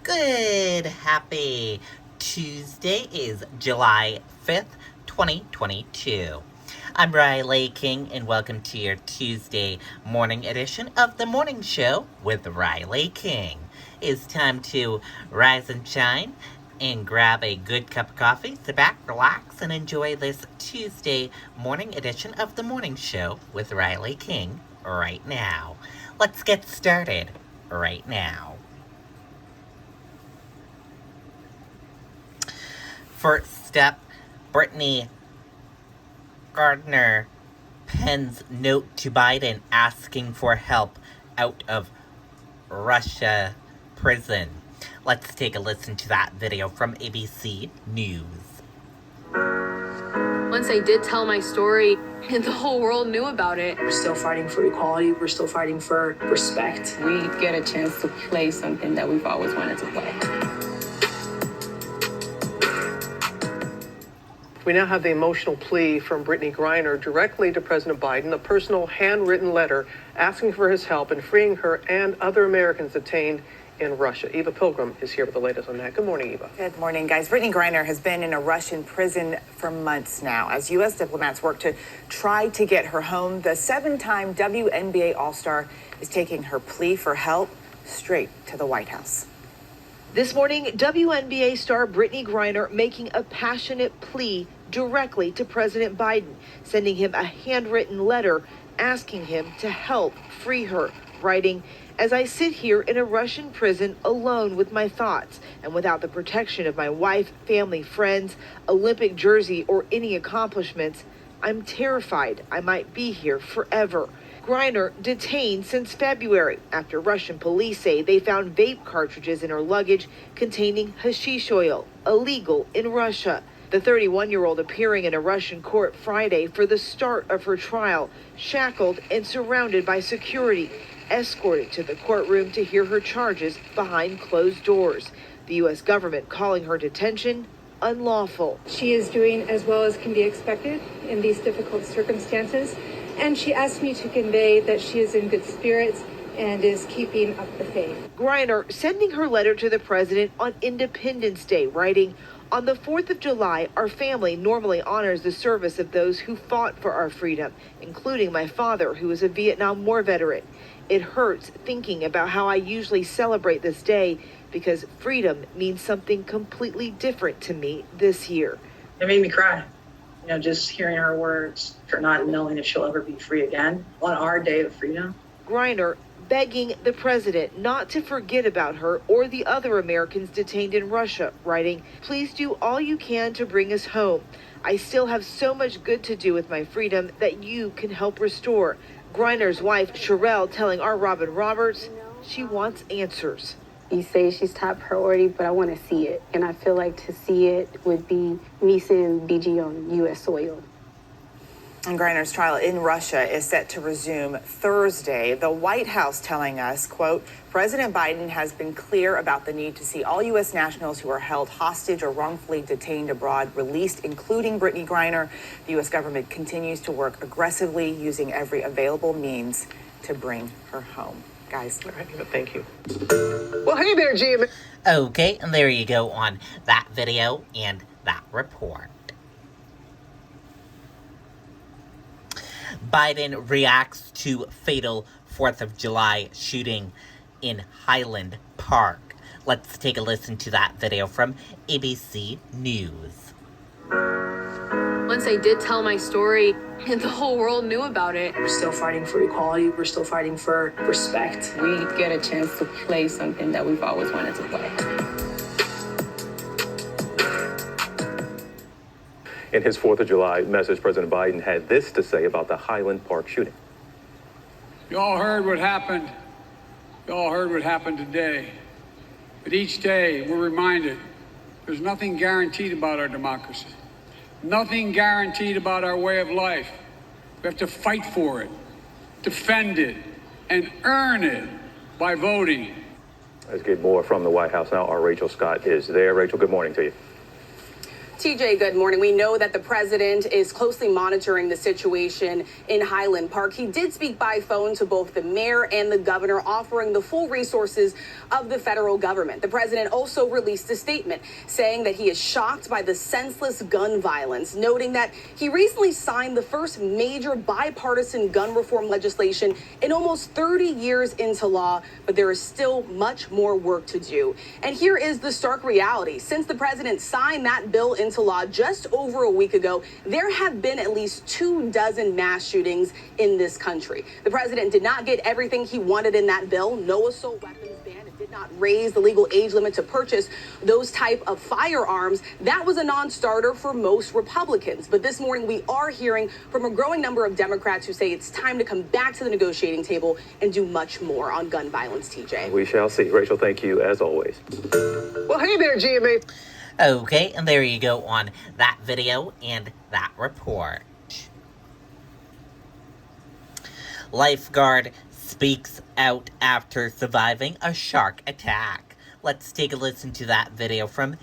Good, happy Tuesday is July 5th, 2022. I'm Riley King, and welcome to your Tuesday morning edition of The Morning Show with Riley King. It's time to rise and shine and grab a good cup of coffee, sit back, relax, and enjoy this Tuesday morning edition of The Morning Show with Riley King right now. Let's get started right now. First step, Brittany Gardner pens note to Biden asking for help out of Russia prison. Let's take a listen to that video from ABC News. Once I did tell my story, the whole world knew about it. We're still fighting for equality. We're still fighting for respect. We get a chance to play something that we've always wanted to play. We now have the emotional plea from Brittany Gardner directly to President Biden, a personal handwritten letter asking for his help in freeing her and other Americans detained in Russia. Eva Pilgrim is here with the latest on that. Good morning, Eva. Good morning, guys. Brittany Gardner has been in a Russian prison for months now as U.S. diplomats work to try to get her home. The seven-time WNBA All-Star is taking her plea for help straight to the White House. This morning, WNBA star Brittany Gardner making a passionate plea directly to President Biden, sending him a handwritten letter asking him to help free her, writing, "As I sit here in a Russian prison alone with my thoughts and without the protection of my wife, family, friends, Olympic jersey, or any accomplishments, I'm terrified I might be here forever." Gardner detained since February after Russian police say they found vape cartridges in her luggage containing hashish oil, illegal in Russia. The 31-year-old appearing in a Russian court Friday for the start of her trial, shackled and surrounded by security, escorted to the courtroom to hear her charges behind closed doors. The U.S. government calling her detention unlawful. She is doing as well as can be expected in these difficult circumstances, and she asked me to convey that she is in good spirits and is keeping up the faith. Gardner sending her letter to the president on Independence Day, writing, "On the 4th of July, our family normally honors the service of those who fought for our freedom, including my father, who is a Vietnam War veteran. It hurts thinking about how I usually celebrate this day because freedom means something completely different to me this year." It made me cry. Just hearing her words, for not knowing if she'll ever be free again on our day of freedom. Gardner begging the president not to forget about her or the other Americans detained in Russia, writing, "Please do all you can to bring us home. I still have so much good to do with my freedom that you can help restore." Gardner's wife, Sherelle, telling our Robin Roberts she wants answers. You say she's top priority, but I want to see it. And I feel like to see it would be me seeing BG on U.S. soil. And Gardner's trial in Russia is set to resume Thursday. The White House telling us, quote, "President Biden has been clear about the need to see all U.S. nationals who are held hostage or wrongfully detained abroad released, including Brittany Gardner. The U.S. government continues to work aggressively using every available means to bring her home." Guys. All right, thank you. Well, hey there, GM. Okay, and there you go on that video and that report. Biden reacts to fatal 4th of July shooting in Highland Park. Let's take a listen to that video from ABC News. Once I did tell my story, the whole world knew about it. We're still fighting for equality. We're still fighting for respect. We get a chance to play something that we've always wanted to play. In his 4th of July message, President Biden had this to say about the Highland Park shooting. You all heard what happened. You all heard what happened today. But each day we're reminded there's nothing guaranteed about our democracy. Nothing guaranteed about our way of life. We have to fight for it, defend it, and earn it by voting. Let's get more from the White House now. Our Rachel Scott is there. Rachel, good morning to you. TJ, good morning. We know that the president is closely monitoring the situation in Highland Park. He did speak by phone to both the mayor and the governor, offering the full resources of the federal government. The president also released a statement saying that he is shocked by the senseless gun violence, noting that he recently signed the first major bipartisan gun reform legislation in almost 30 years into law, but there is still much more work to do. And here is the stark reality. Since the president signed that bill into law just over a week ago, there have been at least 24 mass shootings in this country. The president did not get everything he wanted in that bill. No assault weapons ban. It did not raise the legal age limit to purchase those type of firearms. That was a non-starter for most Republicans. But this morning, we are hearing from a growing number of Democrats who say it's time to come back to the negotiating table and do much more on gun violence, TJ. We shall see. Rachel, thank you as always. Well, hey there, GMA. Okay, and there you go on that video and that report. Lifeguard speaks out after surviving a shark attack. Let's take a listen to that video from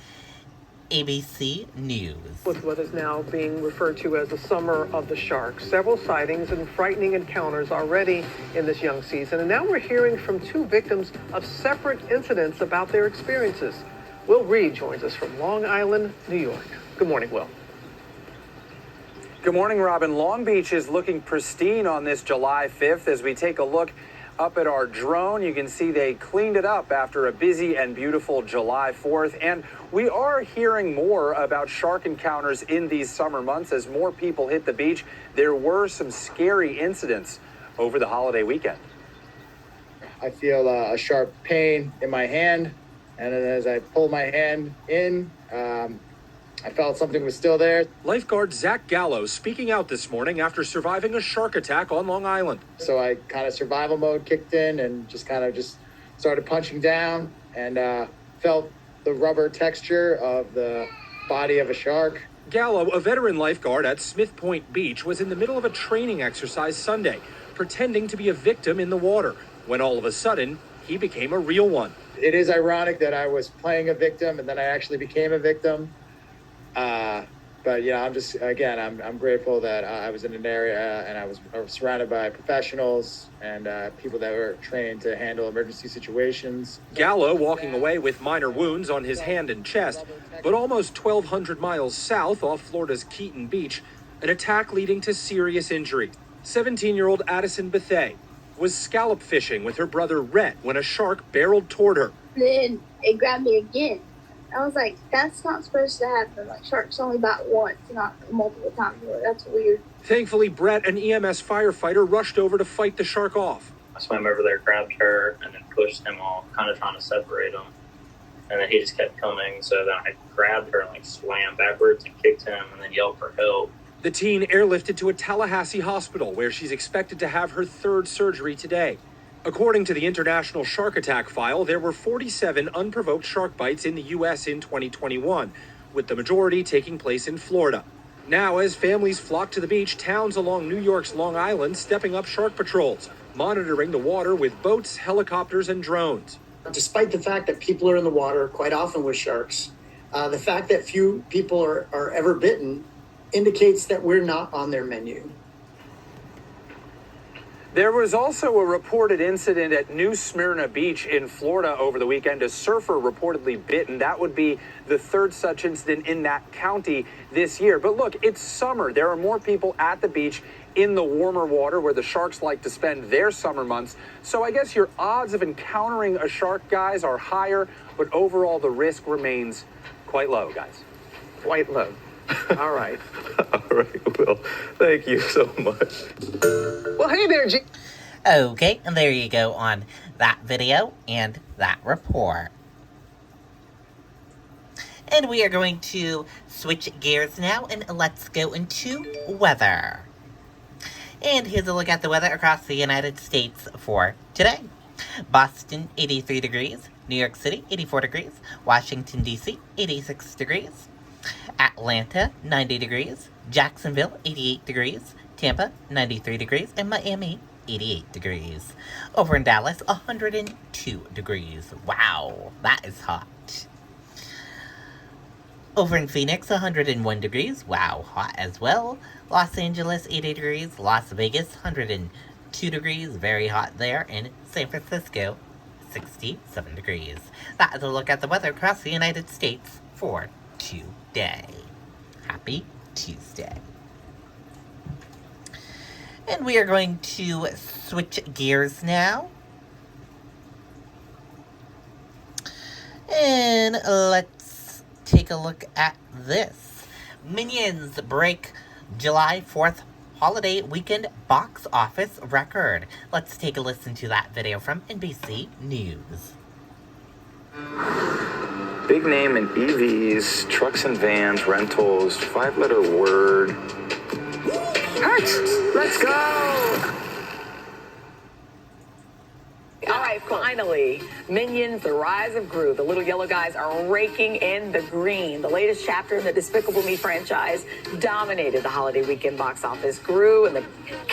ABC News. With what is now being referred to as the summer of the shark. Several sightings and frightening encounters already in this young season. And now we're hearing from two victims of separate incidents about their experiences. Will Reed joins us from Long Island, New York. Good morning, Will. Good morning, Robin. Long Beach is looking pristine on this July 5th. As we take a look up at our drone, you can see they cleaned it up after a busy and beautiful July 4th. And we are hearing more about shark encounters in these summer months as more people hit the beach. There were some scary incidents over the holiday weekend. I feel a sharp pain in my hand. And then as I pulled my hand in, I felt something was still there. Lifeguard Zach Gallo speaking out this morning after surviving a shark attack on Long Island. So I kind of survival mode kicked in and just started punching down and felt the rubber texture of the body of a shark. Gallo, a veteran lifeguard at Smith Point Beach, was in the middle of a training exercise Sunday, pretending to be a victim in the water, when all of a sudden, he became a real one. It is ironic that I was playing a victim and then I actually became a victim. But yeah, I'm grateful that I was in an area and I was surrounded by professionals and people that were trained to handle emergency situations. Gallo walking away with minor wounds on his hand and chest, but almost 1,200 miles south off Florida's Keaton Beach, an attack leading to serious injury. 17-year-old Addison Bethay was scallop fishing with her brother Rhett when a shark barreled toward her. Then it grabbed me again. I was like, that's not supposed to happen. Like, sharks only bite once, not multiple times. That's weird. Thankfully, Brett, an EMS firefighter, rushed over to fight the shark off. I swam over there, grabbed her, and then pushed him off, kind of trying to separate him. And then he just kept coming, so then I grabbed her and swam backwards and kicked him and then yelled for help. The teen airlifted to a Tallahassee hospital where she's expected to have her third surgery today. According to the International Shark Attack File, there were 47 unprovoked shark bites in the U.S. in 2021, with the majority taking place in Florida. Now, as families flock to the beach, towns along New York's Long Island stepping up shark patrols, monitoring the water with boats, helicopters, and drones. Despite the fact that people are in the water quite often with sharks, the fact that few people are ever bitten indicates that we're not on their menu. There was also a reported incident at New Smyrna Beach in Florida over the weekend. A surfer reportedly bitten. That would be the third such incident in that county this year. But look, it's summer. There are more people at the beach in the warmer water where the sharks like to spend their summer months. So I guess your odds of encountering a shark, guys, are higher, but overall the risk remains quite low, guys. Quite low. All right. All right, Will. Thank you so much. Well, hey there, Okay, and there you go on that video and that report. And we are going to switch gears now and let's go into weather. And here's a look at the weather across the United States for today. Boston, 83 degrees. New York City, 84 degrees. Washington, D.C., 86 degrees. Atlanta, 90 degrees. Jacksonville, 88 degrees. Tampa, 93 degrees. And Miami, 88 degrees. Over in Dallas, 102 degrees. Wow, that is hot. Over in Phoenix, 101 degrees. Wow, hot as well. Los Angeles, 80 degrees. Las Vegas, 102 degrees. Very hot there. And San Francisco, 67 degrees. That is a look at the weather across the United States for today. Happy Tuesday. And we are going to switch gears now. And let's take a look at this. Minions break July 4th holiday weekend box office record. Let's take a listen to that video from NBC News. Big name in EVs, trucks and vans, rentals, 5-letter word. Let's go! All right, finally, Minions, The Rise of Gru. The little yellow guys are raking in the green. The latest chapter in the Despicable Me franchise dominated the holiday weekend box office. Gru and the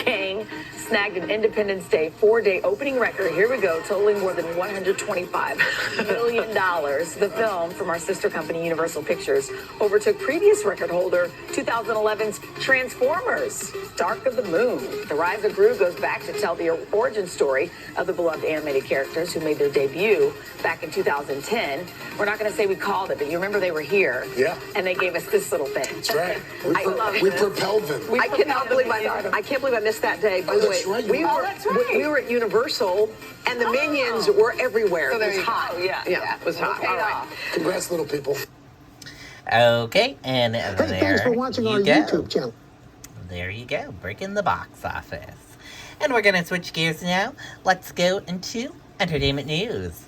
gang snagged an Independence Day 4-day opening record. Here we go, totaling more than $125 million. The film from our sister company, Universal Pictures, overtook previous record holder 2011's Transformers, Dark of the Moon. The Rise of Gru goes back to tell the origin story of the beloved animated characters who made their debut back in 2010. We're not going to say we called it, but you remember they were here. Yeah. And they gave us this little thing. That's right. We propelled them. I cannot believe I can't believe I missed that day. By the way, right. we were at Universal, and the Minions were everywhere. So It was hot. Yeah, it was hot. All right. Congrats, little people. Okay, and there thanks for watching our you go. YouTube channel. There you go, breaking the box office. And we're going to switch gears now. Let's go into entertainment news.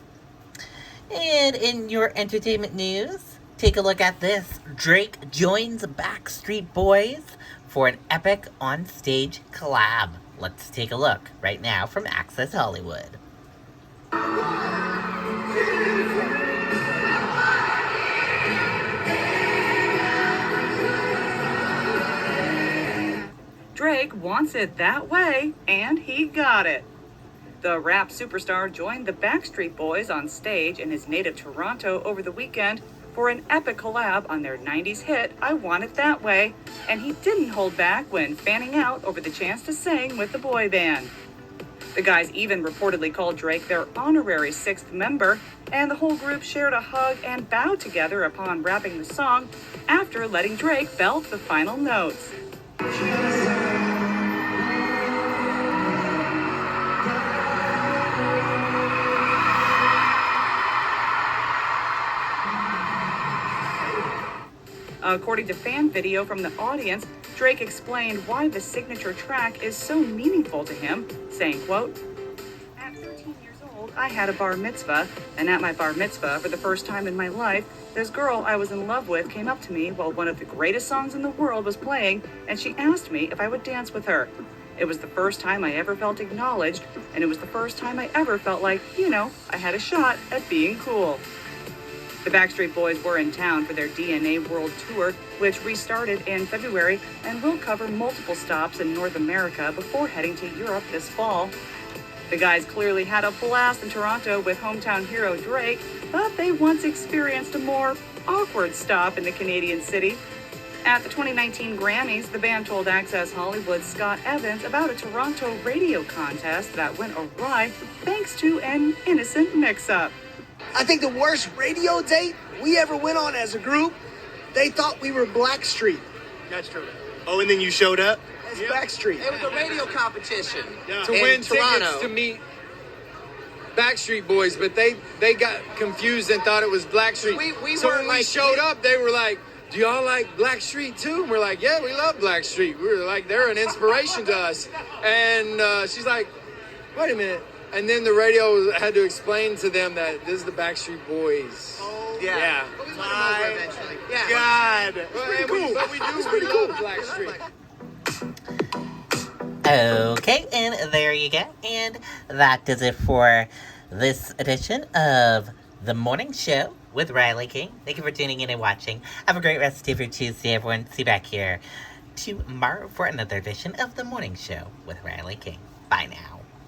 And in your entertainment news, take a look at this. Drake joins Backstreet Boys for an epic on-stage collab. Let's take a look right now from Access Hollywood. Drake wants it that way, and he got it. The rap superstar joined the Backstreet Boys on stage in his native Toronto over the weekend for an epic collab on their 90s hit, I Want It That Way, and he didn't hold back when fanning out over the chance to sing with the boy band. The guys even reportedly called Drake their honorary sixth member, and the whole group shared a hug and bowed together upon rapping the song after letting Drake belt the final notes. According to fan video from the audience, Drake explained why the signature track is so meaningful to him, saying, quote, "At 13 years old, I had a bar mitzvah, and at my bar mitzvah, for the first time in my life, this girl I was in love with came up to me while one of the greatest songs in the world was playing, and she asked me if I would dance with her. It was the first time I ever felt acknowledged, and it was the first time I ever felt like, I had a shot at being cool." The Backstreet Boys were in town for their DNA World Tour, which restarted in February and will cover multiple stops in North America before heading to Europe this fall. The guys clearly had a blast in Toronto with hometown hero Drake, but they once experienced a more awkward stop in the Canadian city. At the 2019 Grammys, the band told Access Hollywood's Scott Evans about a Toronto radio contest that went awry thanks to an innocent mix-up. I think the worst radio date we ever went on as a group, they thought we were Blackstreet. That's true. Oh, and then you showed up? It's Backstreet. It was a radio competition. To win tickets to meet Backstreet Boys, but they got confused and thought it was Blackstreet. So when we showed up, they were like, "Do y'all like Blackstreet too?" And we're like, "Yeah, we love Blackstreet." We were like, "They're an inspiration to us." And she's like, "Wait a minute." And then the radio had to explain to them that this is the Backstreet Boys. Oh, yeah. But we went over eventually. Yeah. God. It's pretty cool. But we love Blackstreet. Okay, and there you go. And that does it for this edition of The Morning Show with Riley King. Thank you for tuning in and watching. Have a great rest of your Tuesday, everyone. See you back here tomorrow for another edition of The Morning Show with Riley King. Bye now.